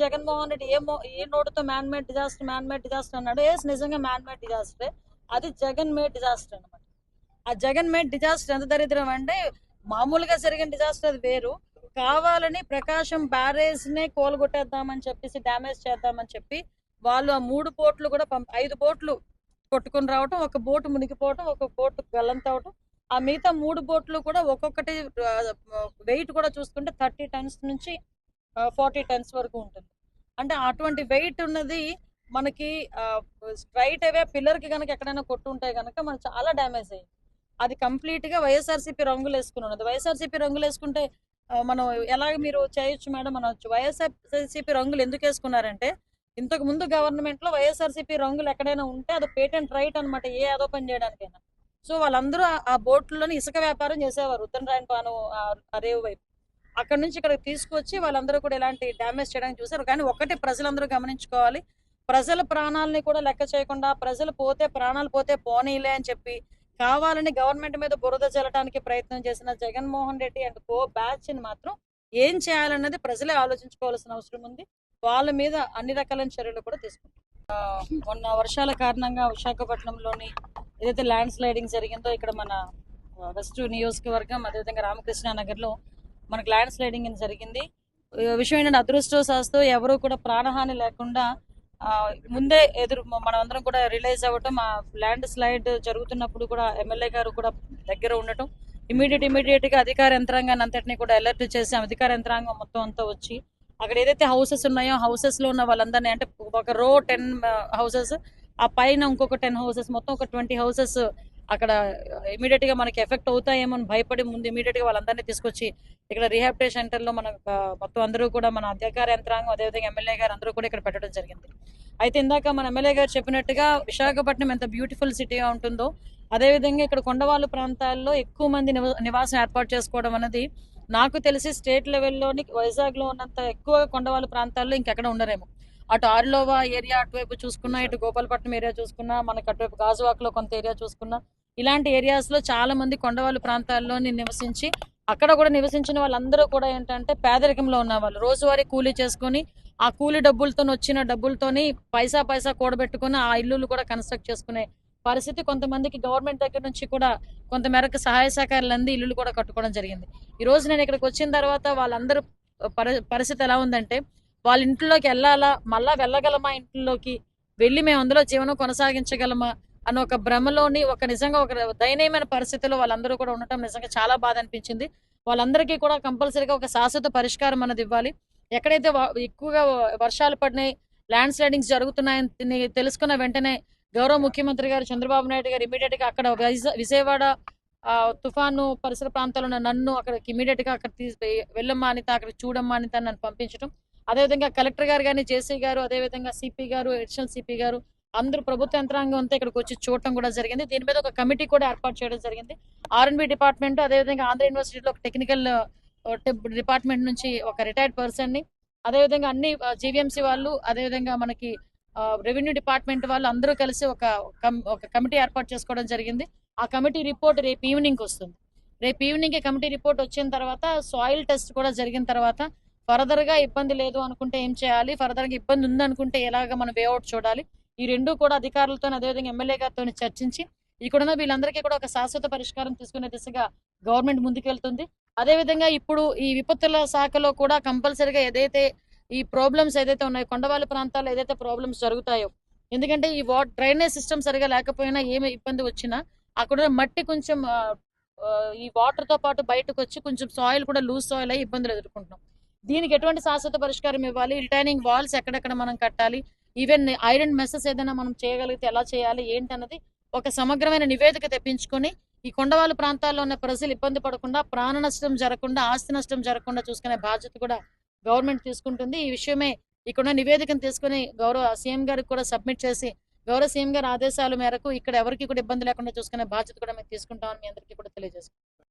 జగన్మోహన్ రెడ్డి ఏ నోటుతో man made disaster అన్నాడు. నిజంగా man made డిజాస్టరే. అది జగన్ మేడ్ డిజాస్టర్ అనమాట. ఆ జగన్ మేడ్ డిజాస్టర్ ఎంత దరిద్రం అంటే, మామూలుగా జరిగిన డిజాస్టర్ అది వేరు. కావాలని ప్రకాశం బ్యారేజ్ నే కోలగొట్టేద్దామని చెప్పేసి, డ్యామేజ్ చేద్దామని చెప్పి వాళ్ళు ఆ 3 బోట్లు కూడా 5 బోట్లు కొట్టుకుని రావటం, ఒక బోటు మునిగిపోవటం, ఒక బోటు గల్లంతవటం. ఆ మిగతా 3 బోట్లు కూడా ఒక్కొక్కటి వెయిట్ కూడా చూసుకుంటే 30 టన్స్ నుంచి 40 టన్స్ వరకు ఉంటుంది. అంటే అటువంటి వెయిట్ ఉన్నది మనకి స్ట్రైట్ అవే పిల్లర్ కి కనుక ఎక్కడైనా కొట్టుంటే కనుక మనకు చాలా డ్యామేజ్ అయ్యింది. అది కంప్లీట్ గా వైఎస్ఆర్సీపీ రంగులు వేసుకుని ఉన్నది. వైఎస్ఆర్సీపీ రంగులు వేసుకుంటే మనం ఎలాగ మీరు చేయొచ్చు మేడం అనవచ్చు. వైఎస్ఆర్సీపీ రంగులు ఎందుకు వేసుకున్నారంటే, ఇంతకు ముందు గవర్నమెంట్ లో వైఎస్ఆర్సీపీ రంగులు ఎక్కడైనా ఉంటే అది పేటెంట్ రైట్ అనమాట, ఏ ఆదో పని చేయడానికైనా. సో వాళ్ళందరూ ఆ బోట్లోని ఇసుక వ్యాపారం చేసేవారు, ఉత్తరాయణపాను రేవు వైపు. అక్కడ నుంచి ఇక్కడ తీసుకొచ్చి వాళ్ళందరూ కూడా ఇలాంటి డ్యామేజ్ చేయడానికి చూసారు. కానీ ఒకటి ప్రజలందరూ గమనించుకోవాలి, ప్రజల ప్రాణాలని కూడా లెక్క చేయకుండా, ప్రజలు పోతే ప్రాణాలు పోతే పోనీలే అని చెప్పి కావాలని గవర్నమెంట్ మీద బురద చల్లడానికి ప్రయత్నం చేసిన Jaganmohan Reddy and co batch ని మాత్రం ఏం చేయాలన్నది ప్రజలే ఆలోచించుకోవాల్సిన అవసరం ఉంది. వాళ్ళ మీద అన్ని రకాలైన చర్యలు కూడా తీసుకుంటారు. మొన్న వర్షాల కారణంగా విశాఖపట్నంలోని ఏదైతే ల్యాండ్ స్లైడింగ్ జరిగిందో, ఇక్కడ మన వెస్ట్ నియోజకవర్గం అదేవిధంగా రామకృష్ణ నగర్ లో మనకు ల్యాండ్ స్లైడింగ్ జరిగింది. విషయం ఏంటంటే, అదృష్టవశాత్తు ఎవరు కూడా ప్రాణహాని లేకుండా ముందే మనం అందరం కూడా రిలైజ్ అవ్వటం, ఆ ల్యాండ్ స్లైడ్ జరుగుతున్నప్పుడు కూడా ఎమ్మెల్యే గారు కూడా దగ్గర ఉండటం, ఇమీడియట్ గా అధికార యంత్రాంగాన్ని అంతటినీ కూడా అలర్ట్ చేసి అధికార యంత్రాంగం మొత్తం అంతా వచ్చి అక్కడ ఏదైతే హౌసెస్ ఉన్నాయో హౌసెస్ లో ఉన్న వాళ్ళందరినీ, అంటే ఒక రో 10 హౌసెస్, ఆ పైన ఇంకొక 10 హౌసెస్, మొత్తం ఒక 20 హౌసెస్ అక్కడ ఇమీడియట్ గా మనకి ఎఫెక్ట్ అవుతాయేమో అని భయపడి ముందు ఇమీడియట్ గా వాళ్ళందరినీ తీసుకొచ్చి ఇక్కడ రీహాబిలిటేషన్ సెంటర్ లో మన మొత్తం అందరూ కూడా మన అధికార యంత్రాంగం అదేవిధంగా ఎమ్మెల్యే గారు అందరూ కూడా ఇక్కడ పెట్టడం జరిగింది. అయితే ఇందాక మన ఎమ్మెల్యే గారు చెప్పినట్టుగా విశాఖపట్నం ఎంత బ్యూటిఫుల్ సిటీగా ఉంటుందో, అదేవిధంగా ఇక్కడ కొండవాళ్ళు ప్రాంతాల్లో ఎక్కువ మంది నివాసం ఏర్పాటు చేసుకోవడం అనేది నాకు తెలిసి స్టేట్ లెవెల్లోని వైజాగ్ లో ఉన్నంత ఎక్కువ కొండవాళ్ళ ప్రాంతాల్లో ఇంకెక్కడ ఉండరేమో. అటు ఆర్లోవా ఏరియా అటువైపు చూసుకున్నా, ఇటు గోపాలపట్నం ఏరియా చూసుకున్నా, మనకు అటువైపు గాజువాక్ లో కొంత ఏరియా చూసుకున్నా, ఇలాంటి ఏరియాస్ లో చాలా మంది కొండవాళ్ళ ప్రాంతాల్లోని నివసించి, అక్కడ కూడా నివసించిన వాళ్ళందరూ కూడా ఏంటంటే పేదరికంలో ఉన్న వాళ్ళు, రోజువారీ కూలీ చేసుకుని ఆ కూలీ డబ్బులతో వచ్చిన డబ్బులతోని పైసా కూడబెట్టుకుని ఆ ఇల్లులు కూడా కన్స్ట్రక్ట్ చేసుకునే పరిస్థితి. కొంతమందికి గవర్నమెంట్ దగ్గర నుంచి కూడా కొంత మేరకు సహాయ సహకారాలు అంది ఇల్లులు కూడా కట్టుకోవడం జరిగింది. ఈ రోజు నేను ఇక్కడికి వచ్చిన తర్వాత వాళ్ళందరూ పరిస్థితి ఎలా ఉందంటే, వాళ్ళ ఇంట్లోకి వెళ్ళాలా, మళ్ళా వెళ్ళగలమా, ఇంట్లోకి వెళ్ళి మేము అందులో జీవనం కొనసాగించగలమా అన్న ఒక భ్రమలోని, నిజంగా ఒక దయనీయమైన పరిస్థితిలో వాళ్ళందరూ కూడా ఉండటం నిజంగా చాలా బాధ అనిపించింది. వాళ్ళందరికీ కూడా కంపల్సరీగా ఒక శాశ్వత పరిష్కారం అన్నది ఇవ్వాలి. ఎక్కడైతే ఎక్కువగా వర్షాలు పడినాయి, ల్యాండ్ స్లైడింగ్స్ జరుగుతున్నాయని తెలుసుకున్న వెంటనే గౌరవ ముఖ్యమంత్రి గారు చంద్రబాబు నాయుడు గారు ఇమీడియట్ గా అక్కడ విజయవాడ తుఫాను పరిసర ప్రాంతాల్లో ఉన్న నన్ను అక్కడికి ఇమీడియట్ గా అక్కడ వెళ్ళమ్మా అనిత, అక్కడ చూడమ్మా అనిత నన్ను పంపించడం, అదేవిధంగా కలెక్టర్ గారు కానీ, జేసీ గారు, అదేవిధంగా సిపి గారు, అడిషనల్ సిపి గారు అందరూ ప్రభుత్వ యంత్రాంగం అంతా ఇక్కడికి వచ్చి చూడటం కూడా జరిగింది. దీని మీద ఒక కమిటీ కూడా ఏర్పాటు చేయడం జరిగింది. R&B డిపార్ట్మెంట్ అదేవిధంగా ఆంధ్ర యూనివర్సిటీలో ఒక టెక్నికల్ డిపార్ట్మెంట్ నుంచి ఒక రిటైర్డ్ పర్సన్ ని, అదేవిధంగా అన్ని జీవీఎంసీ వాళ్ళు, అదేవిధంగా మనకి రెవెన్యూ డిపార్ట్మెంట్ వాళ్ళు అందరూ కలిసి ఒక కమిటీ ఏర్పాటు చేసుకోవడం జరిగింది. ఆ కమిటీ రిపోర్ట్ రేపు ఈవినింగ్ వస్తుంది. రేపు ఈవినింగ్ కమిటీ రిపోర్ట్ వచ్చిన తర్వాత సాయిల్ టెస్ట్ కూడా జరిగిన తర్వాత ఫర్దర్ గా ఇబ్బంది లేదు అనుకుంటే ఏం చేయాలి, ఫర్దర్ గా ఇబ్బంది ఉంది అనుకుంటే ఎలాగా మనం వేఅవుట్ చూడాలి, ఈ రెండు కూడా అధికారులతో అదేవిధంగా ఎమ్మెల్యే గారితో చర్చించి ఇక్కడున్న వీళ్ళందరికీ కూడా ఒక శాశ్వత పరిష్కారం తీసుకునే దిశగా గవర్నమెంట్ ముందుకు వెళ్తుంది. అదేవిధంగా ఇప్పుడు ఈ విపత్తుల శాఖలో కూడా కంపల్సరీగా ఏదైతే ఈ ప్రాబ్లమ్స్ ఏదైతే ఉన్నాయో, కొండవాళ్ళ ప్రాంతాల్లో ఏదైతే ప్రాబ్లమ్స్ జరుగుతాయో, ఎందుకంటే ఈ డ్రైనేజ్ సిస్టమ్ సరిగా లేకపోయినా ఏమి ఇబ్బంది వచ్చినా అక్కడ మట్టి కొంచెం ఈ వాటర్ తో పాటు బయటకు వచ్చి కొంచెం సాయిల్ కూడా లూజ్ సాయిల్ అయ్యి ఇబ్బందులు ఎదుర్కొంటున్నాం. దీనికి ఎటువంటి శాశ్వత పరిష్కారం ఇవ్వాలి, రిటైనింగ్ వాల్స్ ఎక్కడెక్కడ మనం కట్టాలి, ఈవెన్ ఐరన్ మెసెస్ ఏదైనా మనం చేయగలిగితే ఎలా చేయాలి ఏంటన్నది ఒక సమగ్రమైన నివేదిక తెప్పించుకొని ఈ కొండవాళ్ళ ప్రాంతాల్లో ఉన్న ప్రజలు ఇబ్బంది పడకుండా, ప్రాణ నష్టం జరగకుండా, ఆస్తి నష్టం జరగకుండా చూసుకునే బాధ్యత కూడా గవర్నమెంట్ తీసుకుంటుంది. ఈ విషయమే ఇక్కడ నివేదికను తీసుకుని గౌరవ సీఎం గారికి కూడా సబ్మిట్ చేసి, గౌరవ సీఎం గారి ఆదేశాల మేరకు ఇక్కడ ఎవరికి కూడా ఇబ్బంది లేకుండా చూసుకునే బాధ్యత కూడా మేము తీసుకుంటామని మీ అందరికీ కూడా తెలియజేస్తాం.